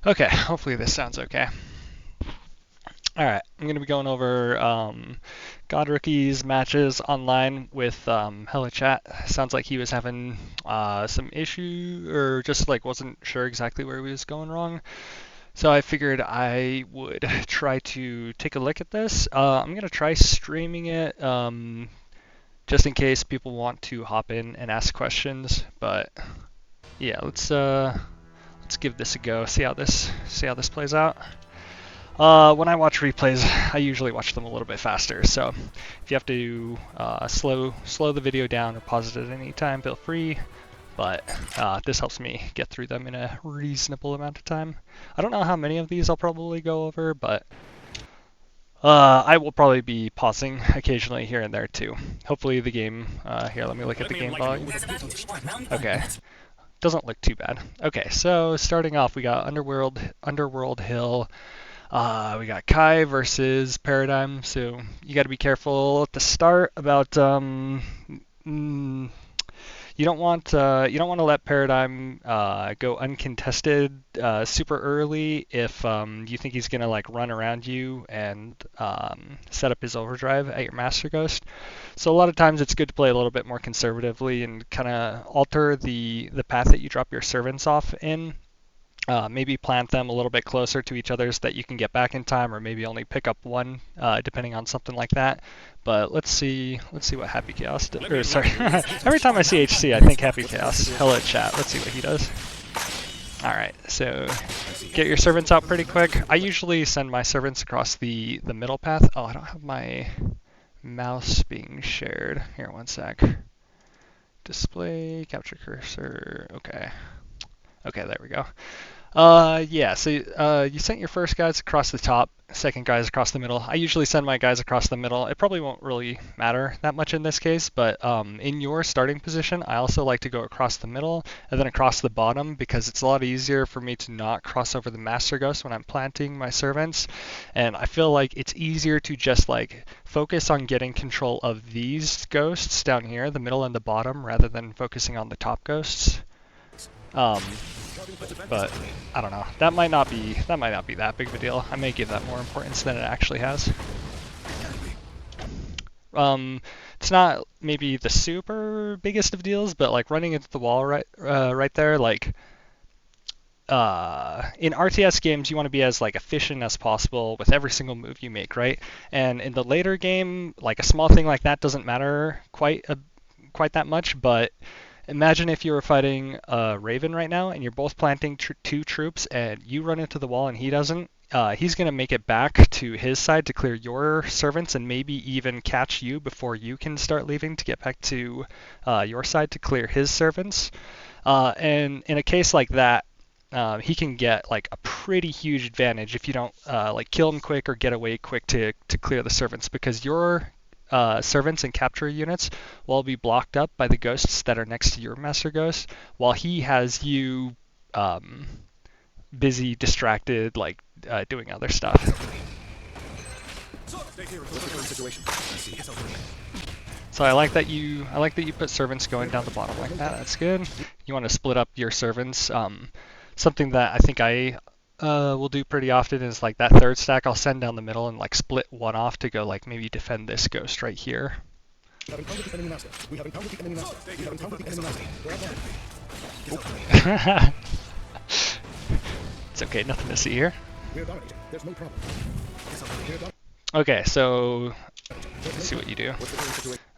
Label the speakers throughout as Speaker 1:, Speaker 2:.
Speaker 1: Okay, hopefully this sounds okay. Alright, I'm going to be going over GodRookie's matches online with HelloChat. Sounds like he was having some issue or just like wasn't sure exactly where he was going wrong. So I figured I would try to take a look at this. I'm going to try streaming it just in case people want to hop in and ask questions. But yeah, let's give this a go. See how this plays out. When I watch replays, I usually watch them a little bit faster. So if you have to slow the video down or pause it at any time, feel free. But this helps me get through them in a reasonable amount of time. I don't know how many of these I'll probably go over, but I will probably be pausing occasionally here and there too. Hopefully the game, here, let me look at the game volume. Okay, doesn't look too bad. Okay, so starting off, we got Underworld Hill. We got Kai versus Paradigm, so you got to be careful at the start about you don't want to let Paradigm go uncontested super early if you think he's gonna like run around you and set up his overdrive at your Master Ghost. So a lot of times it's good to play a little bit more conservatively and kind of alter the path that you drop your servants off in. Maybe plant them a little bit closer to each other so that you can get back in time, or maybe only pick up one, depending on something like that. But let's see what Happy Chaos does. Or sorry, every time I see HC, I think Happy Chaos. Hello chat. Let's see what he does. All right, so get your servants out pretty quick. I usually send my servants across the middle path. Oh, I don't have my mouse being shared. Here, one sec. Display, capture cursor. Okay. Okay, there we go. Yeah, so you sent your first guys across the top, second guys across the middle. I usually send my guys across the middle. It probably won't really matter that much in this case, but in your starting position, I also like to go across the middle and then across the bottom because it's a lot easier for me to not cross over the Master Ghost when I'm planting my servants. And I feel like it's easier to just like focus on getting control of these ghosts down here, the middle and the bottom, rather than focusing on the top ghosts. But I don't know. That might not be that big of a deal. I may give that more importance than it actually has. It's not maybe the super biggest of deals, but like running into the wall right there, like in RTS games, you want to be as like efficient as possible with every single move you make, right? And in the later game, like a small thing like that doesn't matter quite that much, but imagine if you were fighting a Raven right now and you're both planting two troops and you run into the wall and he doesn't. He's going to make it back to his side to clear your servants and maybe even catch you before you can start leaving to get back to your side to clear his servants. And in a case like that, he can get like a pretty huge advantage if you don't like kill him quick or get away quick to clear the servants, because your servants and capture units will be blocked up by the ghosts that are next to your Master Ghost, while he has you busy, distracted, like doing other stuff. So I like that you put servants going down the bottom like that. That's good. You want to split up your servants. Something that I think I will do pretty often is like that third stack I'll send down the middle and like split one off to go like maybe defend this ghost right here. It's okay, nothing to see here. Okay, so let's see what you do.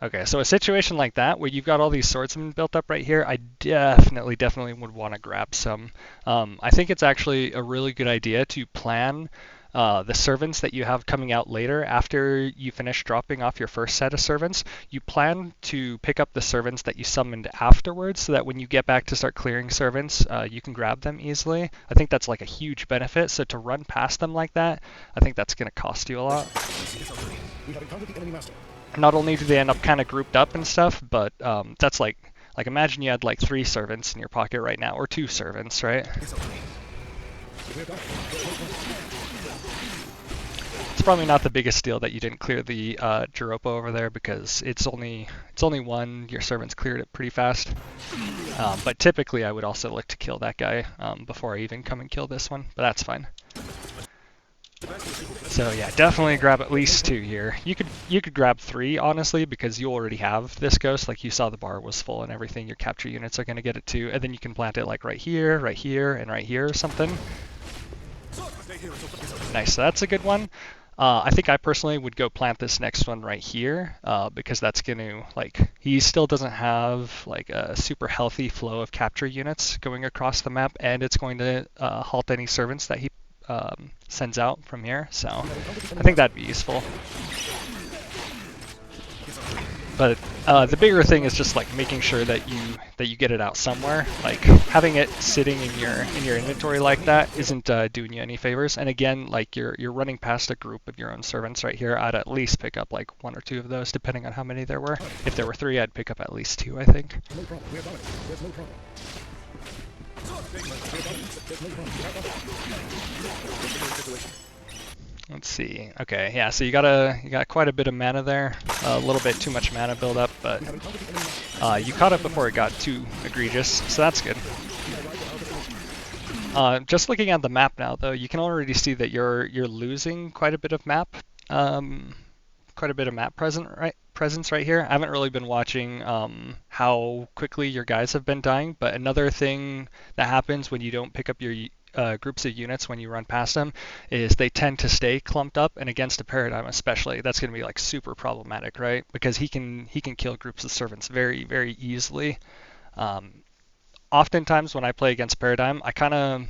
Speaker 1: Okay, so a situation like that where you've got all these swordsmen built up right here, I definitely would want to grab some. I think it's actually a really good idea to plan the servants that you have coming out later after you finish dropping off your first set of servants. You plan to pick up the servants that you summoned afterwards so that when you get back to start clearing servants, you can grab them easily. I think that's like a huge benefit. So to run past them like that, I think that's going to cost you a lot. Not only do they end up kind of grouped up and stuff, but that's like imagine you had like 3 servants in your pocket right now, or 2 servants, right? It's probably not the biggest deal that you didn't clear the Europa over there because it's only one. Your servants cleared it pretty fast. But typically I would also look to kill that guy before I even come and kill this one, but that's fine. So yeah, definitely grab at least 2 here. You could grab 3 honestly because you already have this ghost. Like you saw the bar was full and everything. Your capture units are going to get it too, and then you can plant it like right here, and right here or something. Nice, so that's a good one. I think I personally would go plant this next one right here because that's going to, like, he still doesn't have like a super healthy flow of capture units going across the map, and it's going to halt any servants that he sends out from here, so I think that'd be useful. But the bigger thing is just like making sure that you get it out somewhere. Like having it sitting in your inventory like that isn't doing you any favors. And again, like you're running past a group of your own servants right here. I'd at least pick up like 1 or 2 of those, depending on how many there were. If there were 3, I'd pick up at least 2, I think. Let's see. Okay, yeah, so you got quite a bit of mana there. A little bit too much mana build up, but you caught it before it got too egregious, so that's good. Just looking at the map now, though, you can already see that you're losing quite a bit of map, presence right here. I haven't really been watching how quickly your guys have been dying, but another thing that happens when you don't pick up your groups of units when you run past them is they tend to stay clumped up, and against a paradigm especially, that's going to be like super problematic, right? Because he can kill groups of servants very, very easily. Oftentimes when I play against Paradigm, I kind of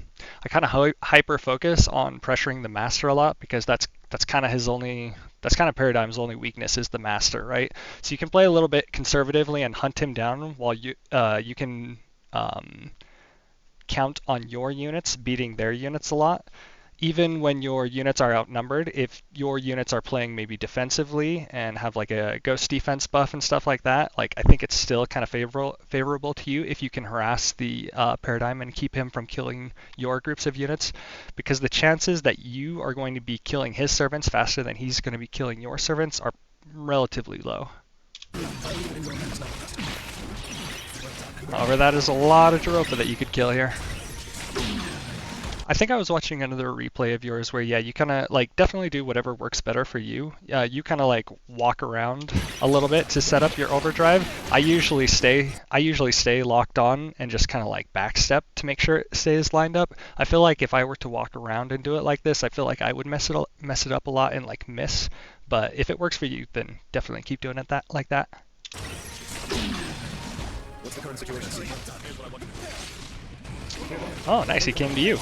Speaker 1: hyper focus on pressuring the master a lot because that's kind of Paradigm's only weakness is the master, right? So you can play a little bit conservatively and hunt him down while you can count on your units beating their units a lot. Even when your units are outnumbered, if your units are playing maybe defensively and have like a ghost defense buff and stuff like that, like I think it's still kind of favorable to you if you can harass the Paradigm and keep him from killing your groups of units, because the chances that you are going to be killing his servants faster than he's going to be killing your servants are relatively low. However, that is a lot of Europa that you could kill here. I think I was watching another replay of yours where, yeah, you kind of like definitely do whatever works better for you. You kind of like walk around a little bit to set up your overdrive. I usually stay locked on and just kind of like backstep to make sure it stays lined up. I feel like if I were to walk around and do it like this, I feel like I would mess it up a lot and like miss. But if it works for you, then definitely keep doing it like that. What's the current situation? Oh, nice, he came to you.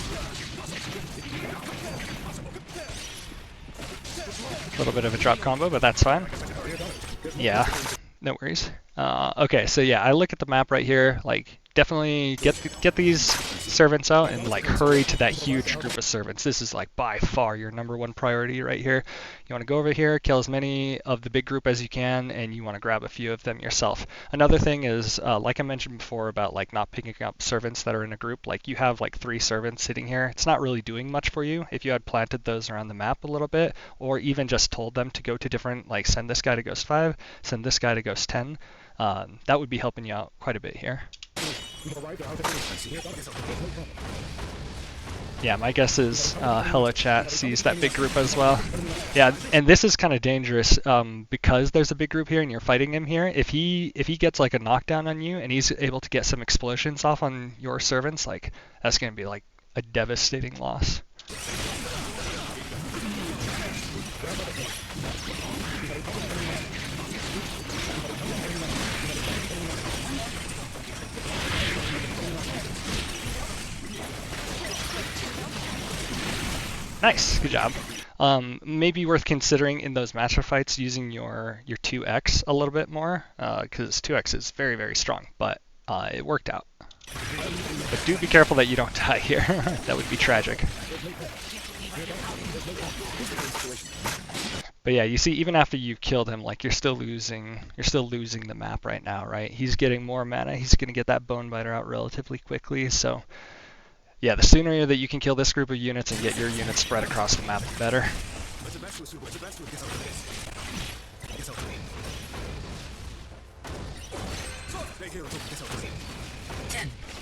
Speaker 1: A little bit of a drop combo, but that's fine. Yeah, no worries. Okay, so yeah, I look at the map right here, like definitely get these servants out and like hurry to that huge group of servants. This is like by far your #1 priority right here. You want to go over here, kill as many of the big group as you can, and you want to grab a few of them yourself. Another thing is, like I mentioned before about like not picking up servants that are in a group, like you have like 3 servants sitting here. It's not really doing much for you. If you had planted those around the map a little bit, or even just told them to go to different, like send this guy to Ghost 5, send this guy to Ghost 10, that would be helping you out quite a bit here. Yeah, my guess is Hello Chat sees that big group as well. Yeah, and this is kind of dangerous because there's a big group here and you're fighting him here. If he gets like a knockdown on you and he's able to get some explosions off on your servants, like that's going to be like a devastating loss. Nice, good job. Maybe worth considering in those master fights using your 2x a little bit more, because 2x is very, very strong, but it worked out. But do be careful that you don't die here. That would be tragic. But yeah, you see, even after you've killed him, like you're still losing the map right now, right? He's getting more mana. He's gonna get that bone biter out relatively quickly, so. Yeah, the sooner that you can kill this group of units and get your units spread across the map, the better.
Speaker 2: 10,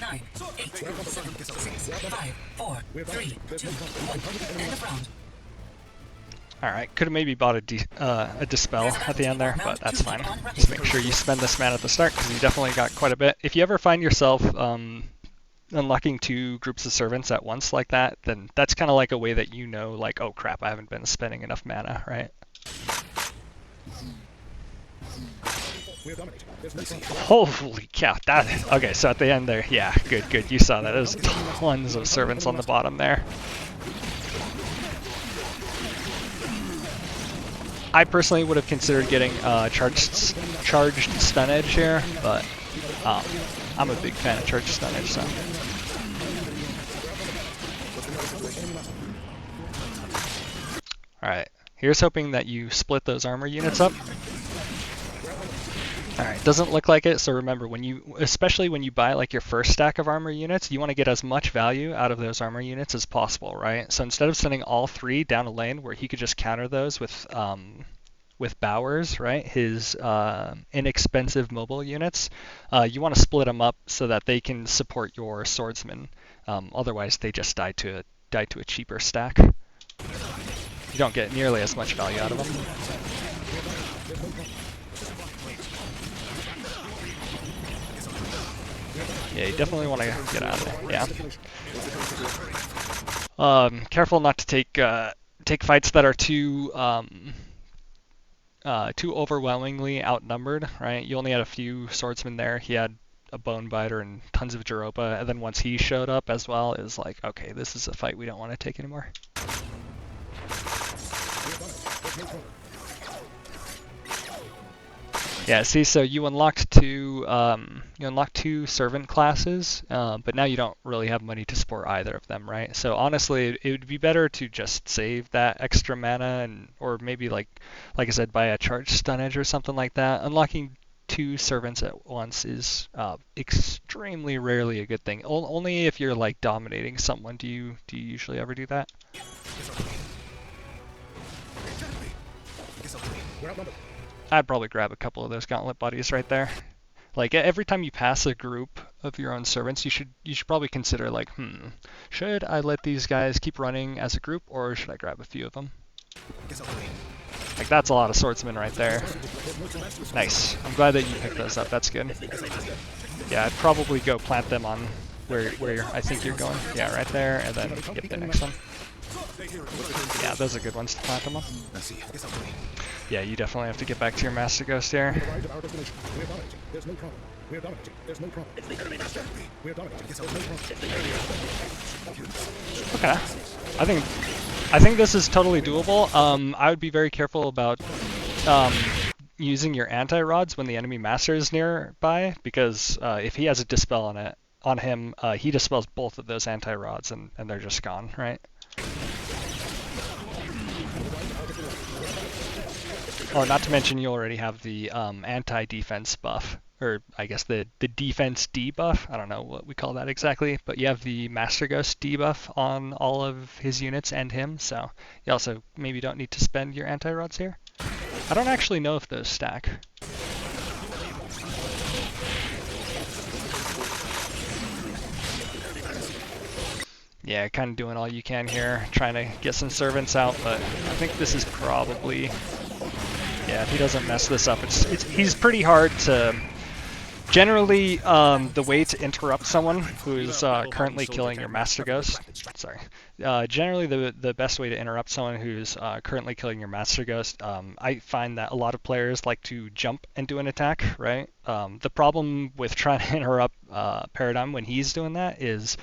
Speaker 2: 9, 8, 7, 6, 5, 4, 3, 2, 1. End of round.
Speaker 1: Alright, could have maybe bought a Dispel at the end there, but that's fine. Just make sure you spend this mana at the start, because you definitely got quite a bit. If you ever find yourself unlocking 2 groups of servants at once like that, then that's kind of like a way that you know, like, oh crap, I haven't been spending enough mana, right? Holy cow, that, okay, so at the end there, yeah, good, you saw that. There's tons of servants on the bottom there. I personally would have considered getting charged stun edge here, but I'm a big fan of charged stun edge, so. Alright, here's hoping that you split those armor units up. Alright, doesn't look like it, so remember, especially when you buy like your first stack of armor units, you want to get as much value out of those armor units as possible, right? So instead of sending all 3 down a lane where he could just counter those with Bowers, right, his inexpensive mobile units, you want to split them up so that they can support your swordsman. Otherwise, they just die to a cheaper stack. You don't get nearly as much value out of them. Yeah, you definitely want to get out of there. Yeah. Careful not to take fights that are too overwhelmingly outnumbered, right? You only had a few swordsmen there. He had a bone biter and tons of Jeropa, and then once he showed up as well, it was like, okay, this is a fight we don't want to take anymore. Yeah, see, so you unlocked 2 servant classes, but now you don't really have money to support either of them, right? So honestly, it would be better to just save that extra mana, or maybe like I said, buy a charged stun edge or something like that. Unlocking 2 servants at once is extremely rarely a good thing. Only if you're like dominating someone do you usually ever do that. I'd probably grab a couple of those gauntlet buddies right there. Like every time you pass a group of your own servants, you should probably consider like, should I let these guys keep running as a group, or should I grab a few of them? Like that's a lot of swordsmen right there. Nice. I'm glad that you picked those up. That's good. Yeah, I'd probably go plant them on where I think you're going. Yeah, right there, and then get the next one. Yeah, those are good ones to plant them on. Yeah, you definitely have to get back to your Master Ghost here. Okay. I think this is totally doable. I would be very careful about using your anti-rods when the enemy master is nearby, because if he has a dispel on him, he dispels both of those anti-rods and they're just gone, right? Oh, not to mention you already have the anti-defense buff, or I guess the defense debuff. I don't know what we call that exactly, but you have the Master Ghost debuff on all of his units and him, so you also maybe don't need to spend your anti-rods here. I don't actually know if those stack. Yeah, kind of doing all you can here, trying to get some servants out, but I think this is probably... Yeah, if he doesn't mess this up, he's pretty hard to... Generally, the way to interrupt someone who's currently killing your Master Ghost... Sorry. Generally, the best way to interrupt someone who's currently killing your Master Ghost, I find that a lot of players like to jump and do an attack, right? The problem with trying to interrupt Paradigm when he's doing that is,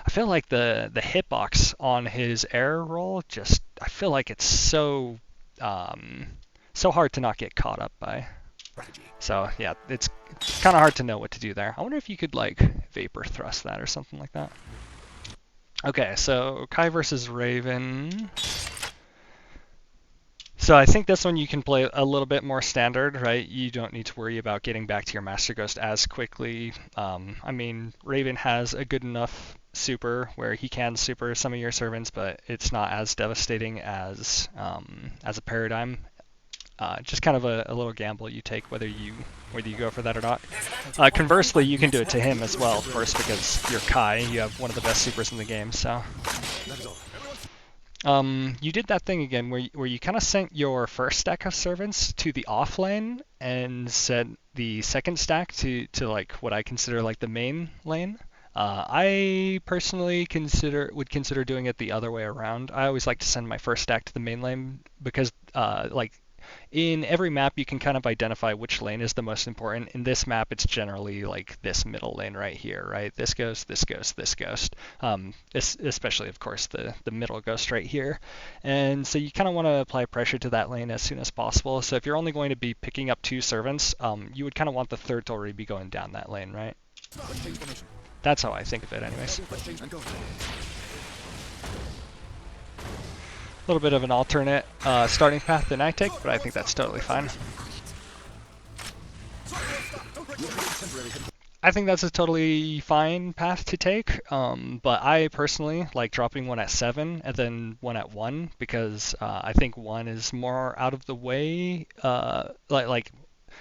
Speaker 1: I feel like the hitbox on his air roll just... I feel like it's so hard to not get caught up by. So yeah, it's kind of hard to know what to do there. I wonder if you could like Vapor Thrust that or something like that. Okay, so Kai versus Raven. So I think this one you can play a little bit more standard, right? You don't need to worry about getting back to your Master Ghost as quickly. I mean, Raven has a good enough super where he can super some of your servants, but it's not as devastating as a paradigm. Just kind of a little gamble you take whether you go for that or not. Conversely, you can do it to him as well, of course, because you're Kai. You have one of the best supers in the game, so. You did that thing again where you kind of sent your first stack of servants to the off lane and sent the second stack to like what I consider like the main lane. I personally would consider doing it the other way around. I always like to send my first stack to the main lane because like in every map you can kind of identify which lane is the most important. In this map it's generally like this middle lane right here, right? This ghost, this ghost, this ghost. Especially of course the middle ghost right here. And so you kind of want to apply pressure to that lane as soon as possible. So if you're only going to be picking up 2 servants, you would kind of want the third to already be going down that lane, right? That's how I think of it anyways. A little bit of an alternate starting path than I take, but I think that's totally fine. I think that's a totally fine path to take, but I personally like dropping one at 7 and then one at 1 because I think 1 is more out of the way, like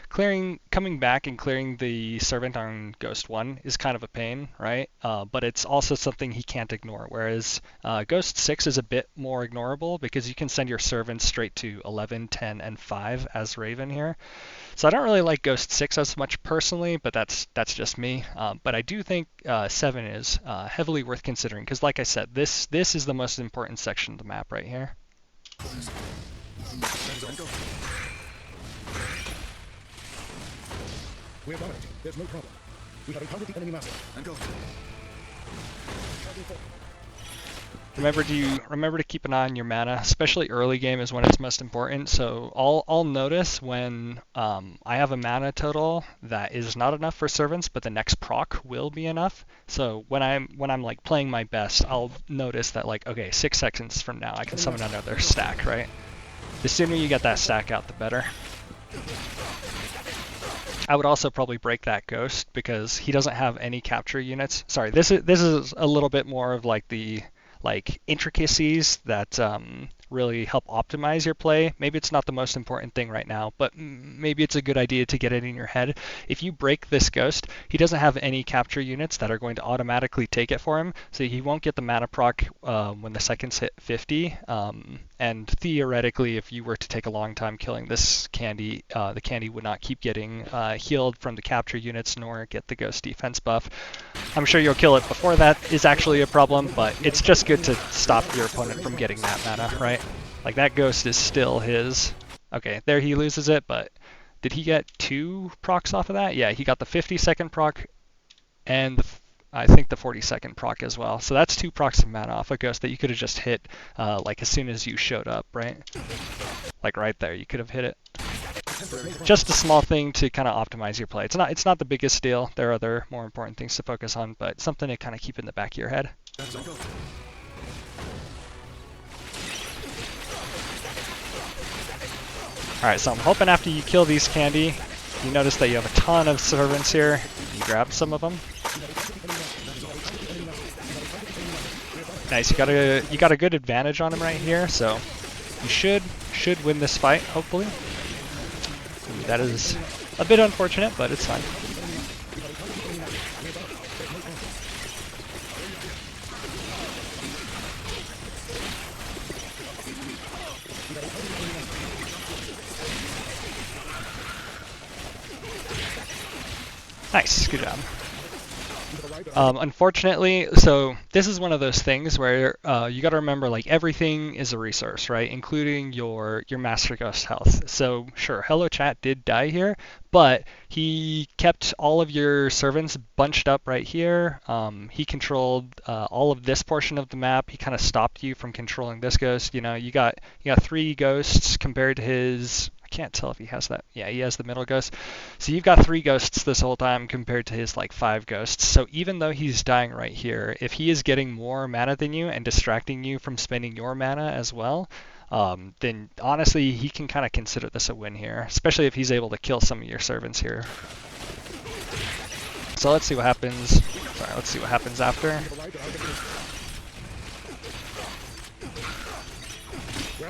Speaker 1: coming back and clearing the servant on Ghost 1 is kind of a pain, right? But it's also something he can't ignore, whereas Ghost 6 is a bit more ignorable because you can send your servants straight to 11, 10, and 5 as Raven here. So I don't really like Ghost 6 as much personally, but that's just me. But I do think 7 is heavily worth considering because, like I said, this is the most important section of the map right here.
Speaker 3: We're dominating. There's no problem. We have encountered the enemy master. And go.
Speaker 1: Remember to keep an eye on your mana, especially early game is when it's most important. So I'll notice when I have a mana total that is not enough for servants, but the next proc will be enough. So when I'm like playing my best, I'll notice that like, okay, 6 seconds from now I can summon another stack, right? The sooner you get that stack out, the better. I would also probably break that ghost because he doesn't have any capture units. Sorry, this is a little bit more of like the intricacies that really help optimize your play. Maybe it's not the most important thing right now, but maybe it's a good idea to get it in your head. If you break this ghost, he doesn't have any capture units that are going to automatically take it for him, so he won't get the mana proc when the seconds hit 50. And theoretically, if you were to take a long time killing this candy, the candy would not keep getting healed from the capture units nor get the ghost defense buff. I'm sure you'll kill it before that is actually a problem, but it's just good to stop your opponent from getting that mana, right? Like that ghost is still his. Okay, there he loses it, but did he get 2 procs off of that? Yeah, he got the 50-second proc and I think the 40-second proc as well. So that's 2 procs of mana off a ghost that you could have just hit like as soon as you showed up, right? Like right there, you could have hit it. Just a small thing to kind of optimize your play. It's not the biggest deal. There are other more important things to focus on, but something to kind of keep in the back of your head. Alright, so I'm hoping after you kill these candy, you notice that you have a ton of servants here. You grab some of them. Nice, you got a good advantage on him right here, so you should win this fight, hopefully. Ooh, that is a bit unfortunate, but it's fine. Nice, good job. Unfortunately, so this is one of those things where you got to remember, like, everything is a resource, right? Including your Master Ghost health. So sure, Hello Chat did die here, but he kept all of your servants bunched up right here. He controlled all of this portion of the map. He kind of stopped you from controlling this ghost. You know, you got 3 ghosts compared to his. Can't tell if he has that. Yeah, he has the middle ghost. So you've got 3 ghosts this whole time compared to his like 5 ghosts. So even though he's dying right here, if he is getting more mana than you and distracting you from spending your mana as well, then honestly he can kind of consider this a win here, especially if he's able to kill some of your servants here. so let's see what happens. Sorry, let's see what happens after.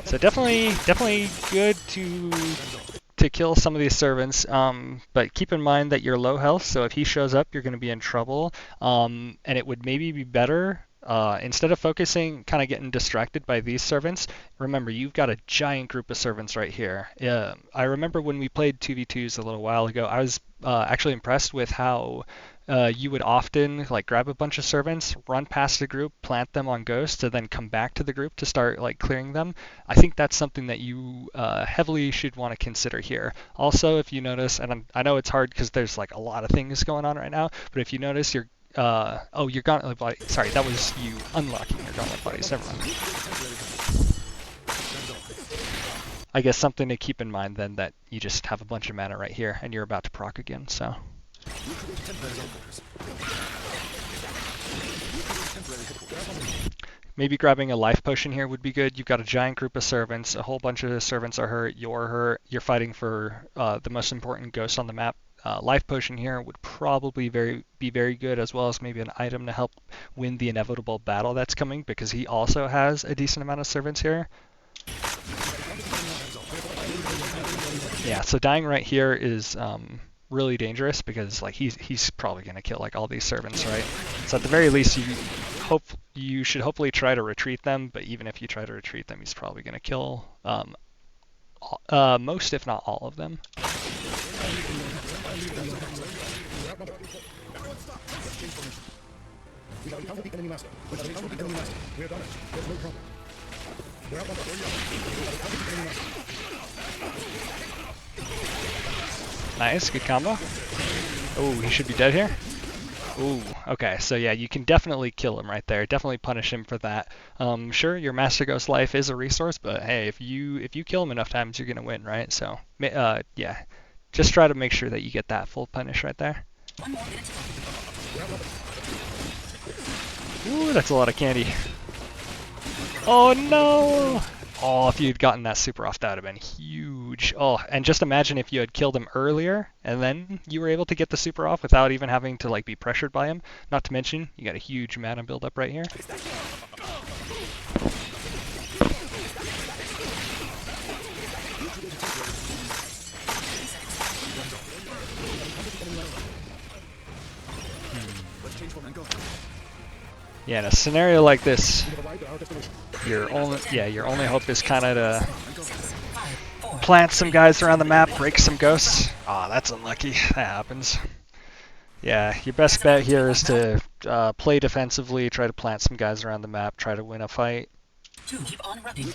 Speaker 1: So definitely good to kill some of these servants, but keep in mind that you're low health, so if he shows up, you're going to be in trouble, and it would maybe be better, instead of focusing, kind of getting distracted by these servants, remember, you've got a giant group of servants right here. I remember when we played 2v2s a little while ago, I was actually impressed with how you would often like grab a bunch of servants, run past the group, plant them on ghosts, and then come back to the group to start like clearing them. I think that's something that you heavily should want to consider here. Also, if you notice, and I know it's hard because there's like a lot of things going on right now, but if you notice your your gauntlet body, sorry, that was you unlocking your gauntlet bodies, never mind. I guess something to keep in mind then that you just have a bunch of mana right here and you're about to proc again, so. Maybe grabbing a life potion here would be good. You've got a giant group of servants, a whole bunch of servants are hurt, you're hurt, you're fighting for the most important ghost on the map. Life potion here would probably be very good, as well as maybe an item to help win the inevitable battle that's coming, because he also has a decent amount of servants here. Yeah, so dying right here is really dangerous because like he's probably gonna kill like all these servants, right? So at the very least, you should hopefully try to retreat them. But even if you try to retreat them, he's probably gonna kill most, if not all, of them.
Speaker 3: We have encountered the enemy master. We have encountered the enemy master. We are done it. There's no problem. We have encountered the enemy master.
Speaker 1: Nice, good combo. Oh, he should be dead here. Ooh, okay, so yeah, you can definitely kill him right there. Definitely punish him for that. Sure, your Master Ghost life is a resource, but hey, if you kill him enough times, you're gonna win, right? So, yeah, just try to make sure that you get that full punish right there. Ooh, that's a lot of candy. Oh no! Oh, if you'd gotten that super off, that would have been huge. Oh, and just imagine if you had killed him earlier, and then you were able to get the super off without even having to like be pressured by him. Not to mention, you got a huge mana buildup right here. Yeah, in a scenario like this, your only hope is kind of to plant some guys around the map, break some ghosts. Aw, that's unlucky. That happens. Yeah, your best bet here is to play defensively, try to plant some guys around the map, try to win a fight.
Speaker 2: Keep on running.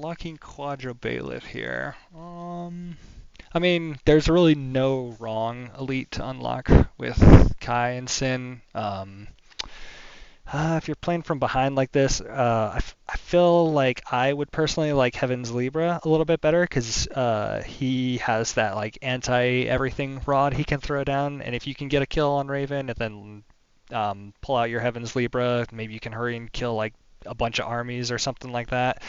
Speaker 1: Locking Quadro Bailiff here. I mean, there's really no wrong elite to unlock with Kai and Sin. If you're playing from behind like this, I feel like I would personally like Heaven's Libra a little bit better because he has that like anti-everything rod he can throw down, and if you can get a kill on Raven and then pull out your Heaven's Libra, maybe you can hurry and kill like a bunch of armies or something like that.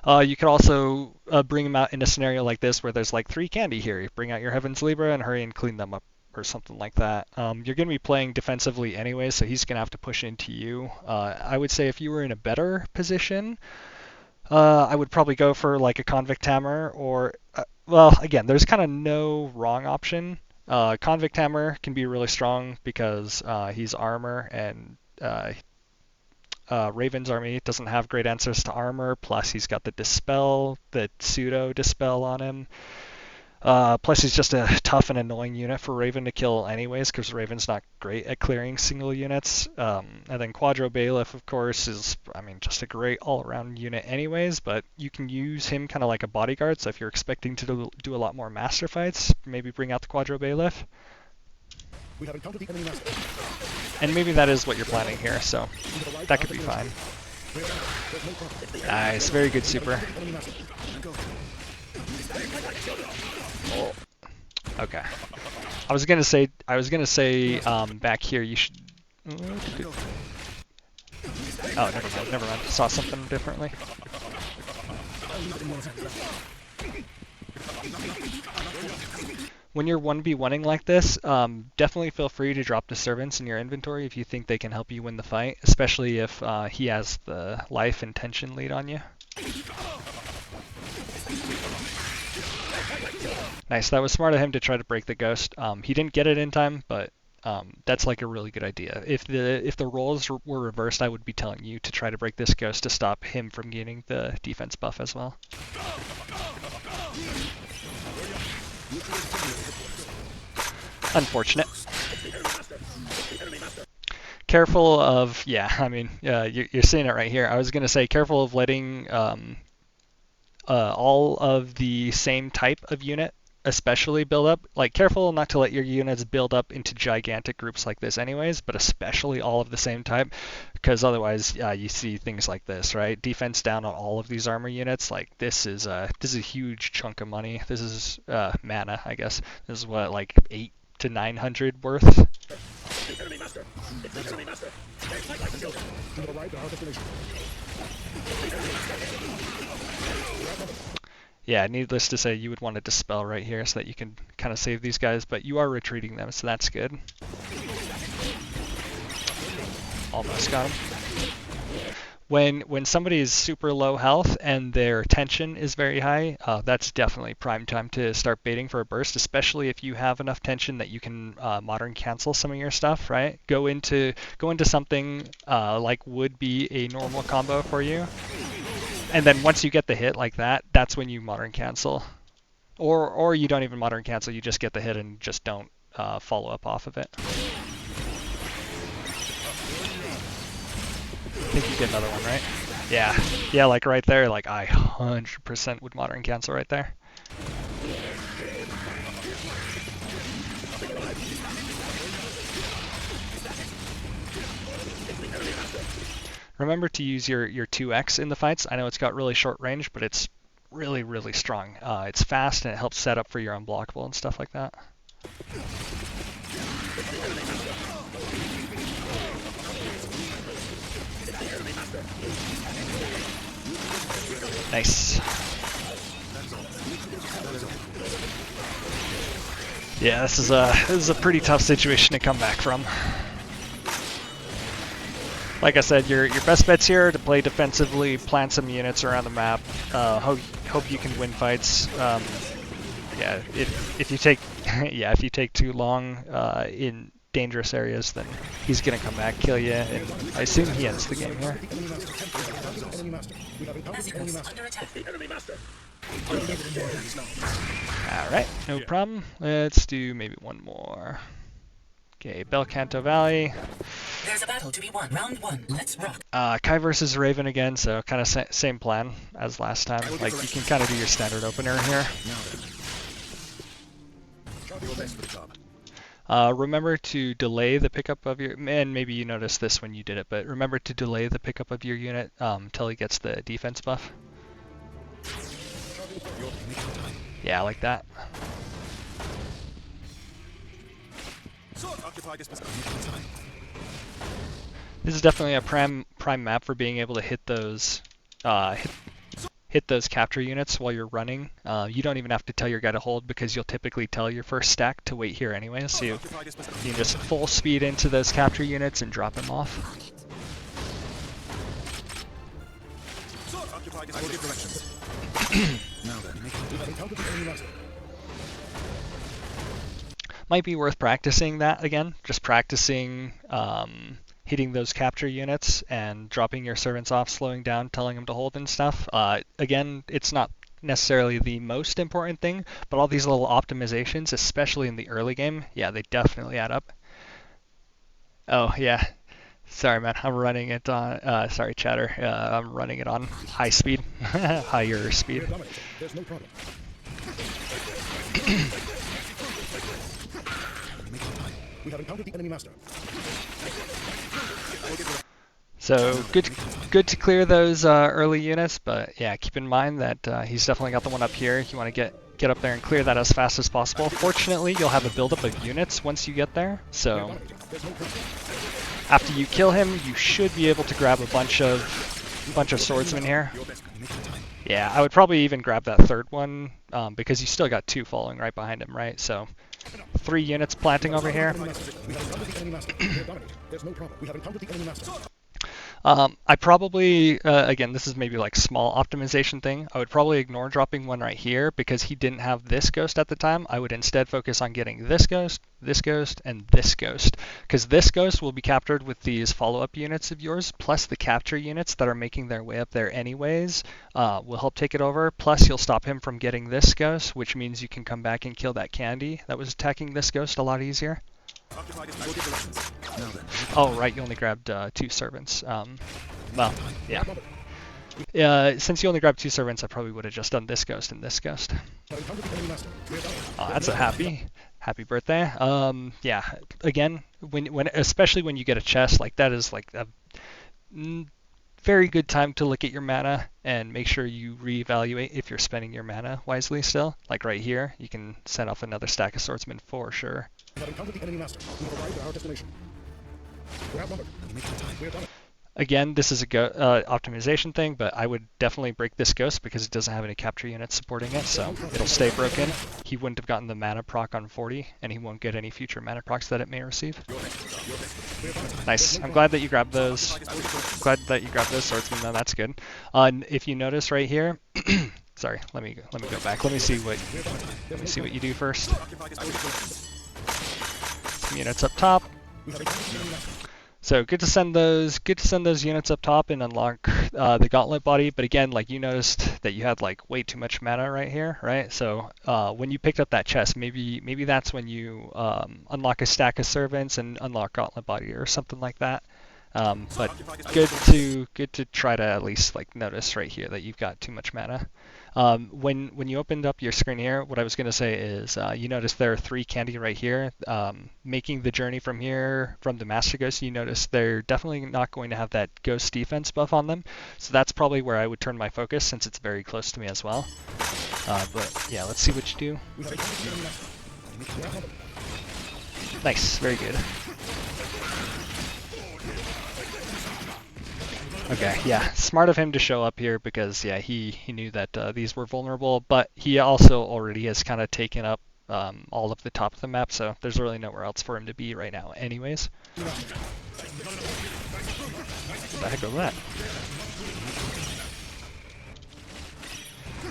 Speaker 1: You could also bring him out in a scenario like this where there's like 3 candy here. You bring out your Heaven's Libra and hurry and clean them up or something like that. You're going to be playing defensively anyway, so he's going to have to push into you. I would say if you were in a better position, I would probably go for like a Convict Hammer or, well, again, there's kind of no wrong option. Convict Hammer can be really strong because he's armor, and Raven's army doesn't have great answers to armor, plus he's got the Dispel, the pseudo Dispel on him. Plus he's just a tough and annoying unit for Raven to kill anyways, because Raven's not great at clearing single units. And then Quadro Bailiff, of course, is, I mean, just a great all-around unit anyways, but you can use him kind of like a bodyguard, so if you're expecting to do a lot more master fights, maybe bring out the Quadro Bailiff.
Speaker 3: We have encountered the enemy master.
Speaker 1: And maybe that is what you're planning here, so that could be fine. Nice, very good super. Oh. Okay. I was gonna say back here you should. Oh, never mind. Saw something differently. When you're 1v1ing like this, definitely feel free to drop the servants in your inventory if you think they can help you win the fight, especially if he has the life and tension lead on you. Nice, that was smart of him to try to break the ghost. He didn't get it in time, but that's like a really good idea. If the roles were reversed, I would be telling you to try to break this ghost to stop him from gaining the defense buff as well. Unfortunate. Careful of, yeah, I mean, you're seeing it right here. I was going to say careful of letting all of the same type of unit especially build up. Like, careful not to let your units build up into gigantic groups like this anyways, but especially all of the same type, because otherwise you see things like this, right? Defense down on all of these armor units, like this is a huge chunk of money. This is mana, I guess. This is what, like 800 to 900 worth.
Speaker 3: Enemy master. Enemy master. To the right, our destination.
Speaker 1: Yeah, needless to say, you would want to dispel right here so that you can kind of save these guys, but you are retreating them, so that's good. Almost got him. When somebody is super low health and their tension is very high, that's definitely prime time to start baiting for a burst, especially if you have enough tension that you can modern cancel some of your stuff, right? Go into something like would be a normal combo for you. And then once you get the hit like that, that's when you modern cancel. Or you don't even modern cancel, you just get the hit and just don't follow up off of it. I think you get another one, right? Yeah. Yeah, like right there, like I 100% would modern cancel right there. Remember to use your 2x in the fights. I know it's got really short range, but it's really, really strong. It's fast and it helps set up for your unblockable and stuff like that. Nice. Yeah, this is a pretty tough situation to come back from. Like I said, your best bet's here to play defensively, plant some units around the map. Hope you can win fights. Yeah, if you take if you take too long in dangerous areas, then he's gonna come back, kill you, and I assume he ends the game here. All right, no problem. Let's do maybe one more. Okay, Belcanto Valley.
Speaker 2: There's a battle to be won. Round one. Let's rock.
Speaker 1: Kai versus Raven again, so kind of same plan as last time. Like, you can kind of do your standard opener here. Remember to delay the pickup of your, and maybe you noticed this when you did it, but remember to delay the pickup of your unit till he gets the defense buff. Yeah, like that. This is definitely a prime map for being able to hit those hit those capture units while you're running. You don't even have to tell your guy to hold because you'll typically tell your first stack to wait here anyway, so you can just full speed into those capture units and drop them off. Might be worth practicing that again, just practicing hitting those capture units and dropping your servants off, slowing down, telling them to hold and stuff. Again, it's not necessarily the most important thing, but all these little optimizations, especially in the early game, yeah, they definitely add up. Oh, yeah. Sorry, man. I'm running it on, sorry, chatter. I'm running it on high speed, higher speed.
Speaker 3: There's no problem. We have encountered the enemy master.
Speaker 1: So good to clear those early units, but yeah, keep in mind that he's definitely got the one up here. You want to get up there and clear that as fast as possible. Fortunately, you'll have a buildup of units once you get there, so after you kill him, you should be able to grab a bunch of swordsmen here. Yeah, I would probably even grab that third one because you still got 2 following right behind him, right? So 3 units planting over here.
Speaker 3: We have encountered the enemy master. We are dominant. There's no problem. We have encountered the enemy master.
Speaker 1: I probably, again, this is maybe like small optimization thing. I would probably ignore dropping one right here because he didn't have this ghost at the time. I would instead focus on getting this ghost, and this ghost, because this ghost will be captured with these follow-up units of yours, plus the capture units that are making their way up there anyways will help take it over. Plus you'll stop him from getting this ghost, which means you can come back and kill that candy that was attacking this ghost a lot easier. Oh, right, you only grabbed 2 servants. Well, yeah. Since you only grabbed 2 servants, I probably would have just done this ghost and this ghost. Oh, that's a happy birthday. Yeah, again, especially when you get a chest, like that is like a very good time to look at your mana and make sure you reevaluate if you're spending your mana wisely still. Like right here, you can set off another stack of swordsmen for sure.
Speaker 3: We have encountered the enemy master. We have arrived at our destination. We're outnumbered. We are dominant.
Speaker 1: Again, this is a optimization thing, but I would definitely break this ghost because it doesn't have any capture units supporting it, so it'll stay broken. He wouldn't have gotten the mana proc on 40, and he won't get any future mana procs that it may receive. Nice. I'm glad that you grabbed those. Glad that you grabbed those swordsmen, though. That's good. If you notice right here, sorry, let me go back. Let me see what you do first. Some units up top. So good to send those units up top and unlock the gauntlet body. But again, like you noticed that you had like way too much mana right here, right? So when you picked up that chest, maybe that's when you unlock a stack of servants and unlock gauntlet body or something like that. But good to try to at least like notice right here that you've got too much mana. When you opened up your screen here, what I was going to say is you notice there are 3 candy right here. Making the journey from here, from the Master Ghost, you notice they're definitely not going to have that Ghost defense buff on them. So that's probably where I would turn my focus since it's very close to me as well. But yeah, let's see what you do. Nice, very good. Okay, yeah, smart of him to show up here because, yeah, he knew that these were vulnerable, but he also already has kind of taken up all of the top of the map, so there's really nowhere else for him to be right now anyways. What the heck was that?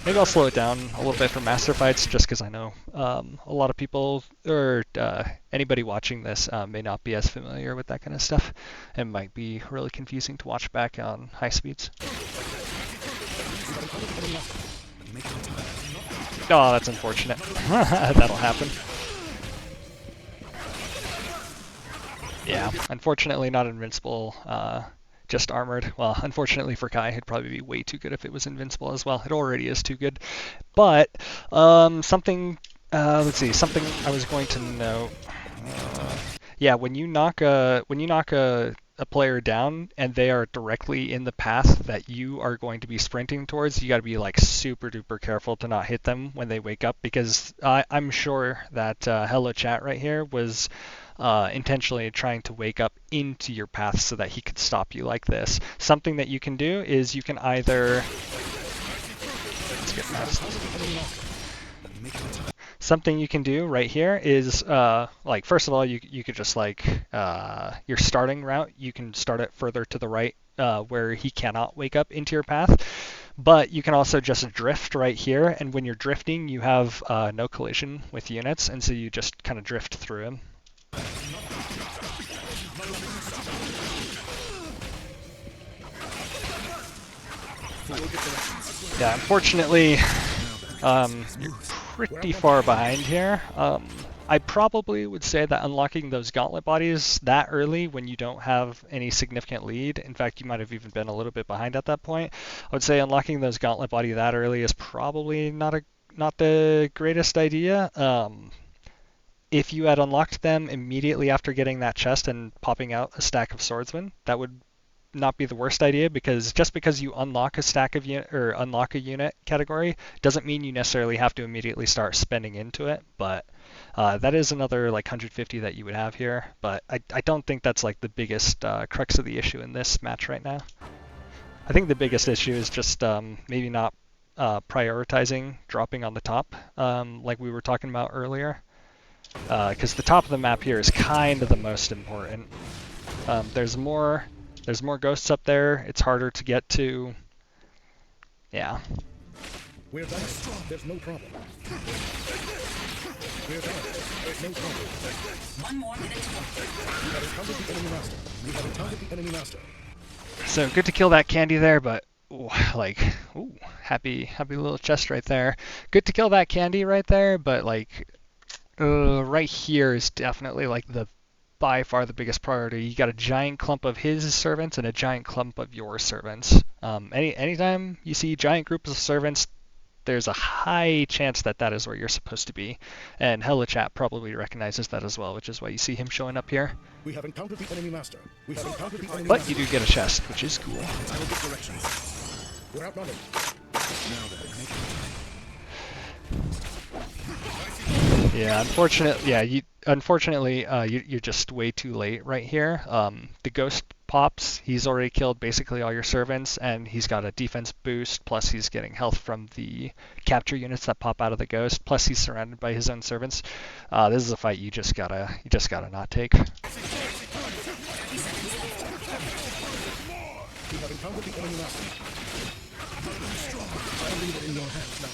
Speaker 1: Maybe I'll slow it down a little bit for master fights just because I know a lot of people or anybody watching this may not be as familiar with that kind of stuff and might be really confusing to watch back on high speeds. Oh, that's unfortunate. That'll happen. Yeah, unfortunately not invincible. Just armored. Well, unfortunately for Kai, it'd probably be way too good if it was invincible as well. It already is too good. But something I was going to note. Yeah, when you knock a player down and they are directly in the path that you are going to be sprinting towards, you got to be like super duper careful to not hit them when they wake up because I'm sure that Hello Chat right here was intentionally trying to wake up into your path so that he could stop you like this. Something that you can do is you can either... Let's get past this. Something you can do right here is, like, first of all, you could just, like, your starting route, you can start it further to the right where he cannot wake up into your path. But you can also just drift right here, and when you're drifting, you have no collision with units, and so you just kind of drift through him. Yeah, unfortunately, you're pretty far behind here. I probably would say that unlocking those gauntlet bodies that early when you don't have any significant lead, in fact, you might have even been a little bit behind at that point, I would say unlocking those gauntlet body that early is probably not the greatest idea. If you had unlocked them immediately after getting that chest and popping out a stack of swordsmen, that would not be the worst idea because just because you unlock a stack of unit or unlock a unit category doesn't mean you necessarily have to immediately start spending into it. But that is another like 150 that you would have here. But I don't think that's like the biggest crux of the issue in this match right now. I think the biggest issue is just maybe not prioritizing dropping on the top, like we were talking about earlier, because the top of the map here is kind of the most important. There's more ghosts up there. It's harder to get to. Yeah.
Speaker 3: We're done. There's no problem. We're done. There's no problem.
Speaker 2: 1 more minute to go.
Speaker 3: We have encountered the enemy master. We have encountered the enemy master.
Speaker 1: So good to kill that candy there, but happy little chest right there. Good to kill that candy right there, but like right here is definitely like by far the biggest priority. You got a giant clump of his servants and a giant clump of your servants. Anytime you see giant groups of servants, there's a high chance that is where you're supposed to be. And Helichat probably recognizes that as well, which is why you see him showing up here.
Speaker 3: We have encountered the enemy master. We have encountered the enemy
Speaker 1: But
Speaker 3: master.
Speaker 1: you do get a chest, which is cool.
Speaker 3: I will give directions. We're outnumbered. Now then, make it.
Speaker 1: Yeah, unfortunately, you're just way too late right here. The ghost pops. He's already killed basically all your servants, and he's got a defense boost. Plus, he's getting health from the capture units that pop out of the ghost. Plus, he's surrounded by his own servants. This is a fight you just gotta not take.
Speaker 3: We have encountered the enemy master. I leave it in your hands now.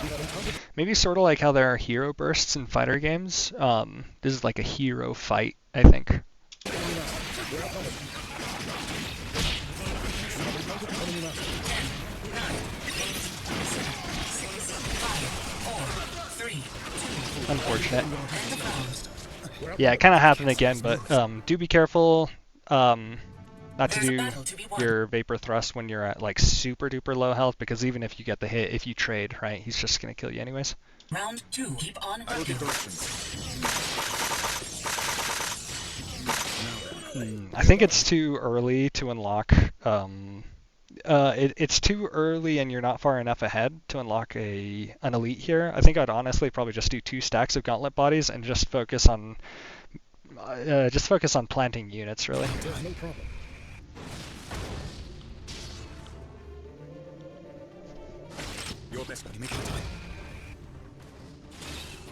Speaker 3: We have encountered
Speaker 1: Maybe sort of like how there are hero bursts in fighter games. This is like a hero fight, I think.
Speaker 3: the enemy master. We're outnumbered. We have encountered the enemy master.
Speaker 2: 3.
Speaker 1: Unfortunate.
Speaker 3: We're
Speaker 1: Yeah, it kind of happened again, but do be careful not to do your vapor thrust when you're at like super duper low health, because even if you get the hit, if you trade, right, he's just gonna kill you anyways.
Speaker 2: Round 2. Keep on
Speaker 3: I will give
Speaker 2: working.
Speaker 3: directions.
Speaker 1: I think it's too early to unlock. It's too early, and you're not far enough ahead to unlock an elite here. I think I'd honestly probably just do 2 stacks of gauntlet bodies and just focus on planting units, really.
Speaker 3: There's no problem. Your best buddy, make it time.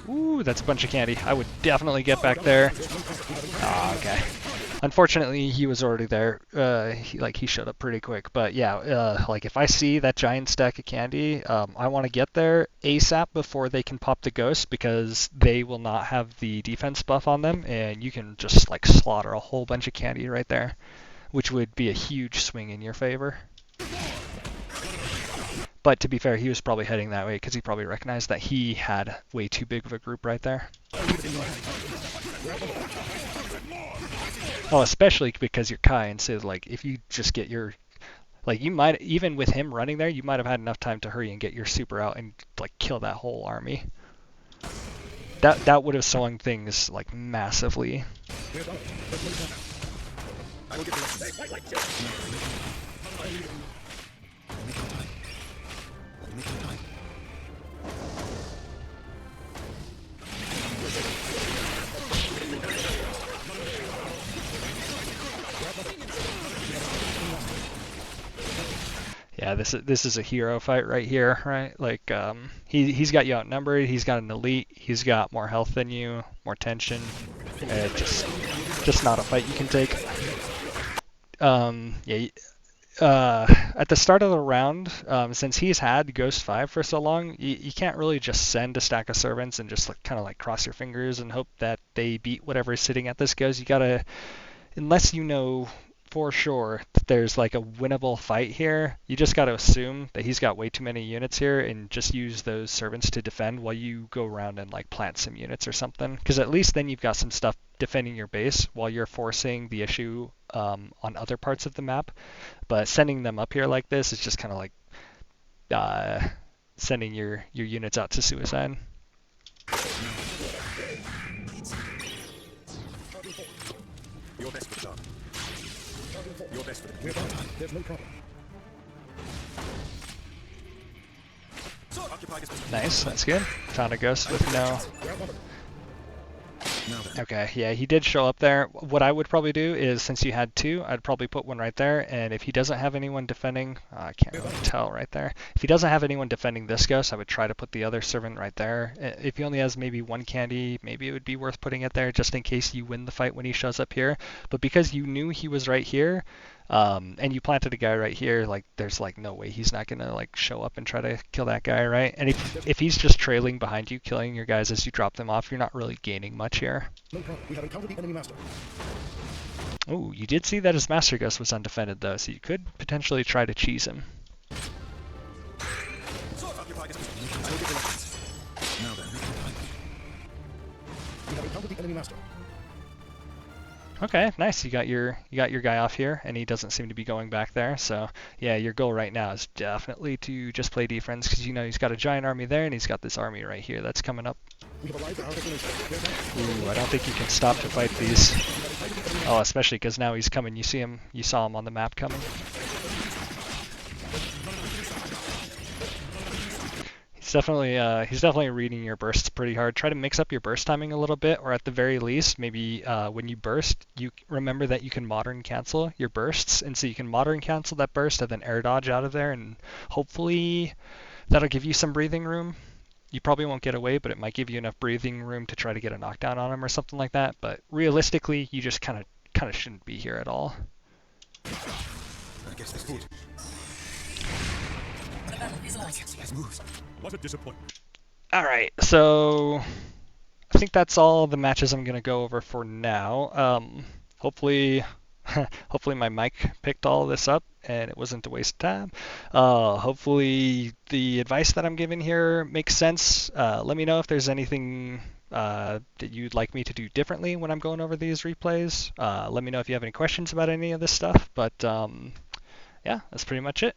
Speaker 1: Ooh, that's a bunch of candy. I would definitely get back there. Ah, okay. Unfortunately, he was already there. He showed up pretty quick. But yeah, like if I see that giant stack of candy, I want to get there ASAP before they can pop the ghost, because they will not have the defense buff on them, and you can just like slaughter a whole bunch of candy right there, which would be a huge swing in your favor. But to be fair, he was probably heading that way because he probably recognized that he had way too big of a group right there. Oh, especially because you're Kai, and so like if you just get your, like you might, even with him running there, you might have had enough time to hurry and get your super out and like kill that whole army. That would have swung things like massively.
Speaker 3: I will give directions. Make it time.
Speaker 1: Yeah, this is a hero fight right here, right? Like he's got you outnumbered. He's got an elite. He's got more health than you, more tension. Just not a fight you can take. Yeah. At the start of the round, since he's had Ghost 5 for so long, you can't really just send a stack of servants and just like, kind of like cross your fingers and hope that they beat whatever's sitting at this goes. You gotta, unless you know for sure that there's like a winnable fight here, you just gotta assume that he's got way too many units here and just use those servants to defend while you go around and like plant some units or something. Because at least then you've got some stuff defending your base while you're forcing the issue on other parts of the map. But sending them up here like this is just kind of like sending your units out to suicide.
Speaker 3: Your best for the job. Your best for the We're done. There's no problem.
Speaker 1: Nice, that's good. Found a ghost with no...
Speaker 3: Now then.
Speaker 1: Okay, yeah, he did show up there. What I would probably do is, since you had two, I'd probably put one right there, and if he doesn't have anyone defending, I can't really tell right there. If he doesn't have anyone defending this ghost, I would try to put the other servant right there. If he only has maybe one candy, maybe it would be worth putting it there just in case you win the fight when he shows up here. But because you knew he was right here, and you planted a guy right here, like there's like no way he's not gonna like show up and try to kill that guy, right? And if he's just trailing behind you, killing your guys as you drop them off, you're not really gaining much here.
Speaker 3: No problem. We have encountered the enemy master.
Speaker 1: Oh, you did see that his Master Ghost was undefended though, so you could potentially try to cheese him.
Speaker 3: Now then. We have encountered the enemy master.
Speaker 1: Okay, nice. You got your guy off here, and he doesn't seem to be going back there. So yeah, your goal right now is definitely to just play defense because you know he's got a giant army there, and he's got this army right here that's coming up.
Speaker 3: We have arrived at our destination.
Speaker 1: Ooh, I don't think you can stop to fight these. Oh, especially because now he's coming. You see him. You saw him on the map coming. He's definitely reading your bursts pretty hard. Try to mix up your burst timing a little bit, or at the very least, maybe when you burst, you remember that you can modern cancel your bursts, and so you can modern cancel that burst and then air dodge out of there, and hopefully that'll give you some breathing room. You probably won't get away, but it might give you enough breathing room to try to get a knockdown on him or something like that. But realistically, you just kind of shouldn't be here at all.
Speaker 3: I guess that's good.
Speaker 2: The battle is lost.
Speaker 3: Yes, moves. What a disappointment.
Speaker 1: All right, so I think that's all the matches I'm gonna go over for now. Hopefully, hopefully my mic picked all this up and it wasn't a waste of time. Hopefully the advice that I'm giving here makes sense. Let me know if there's anything that you'd like me to do differently when I'm going over these replays. Let me know if you have any questions about any of this stuff. But yeah, that's pretty much it.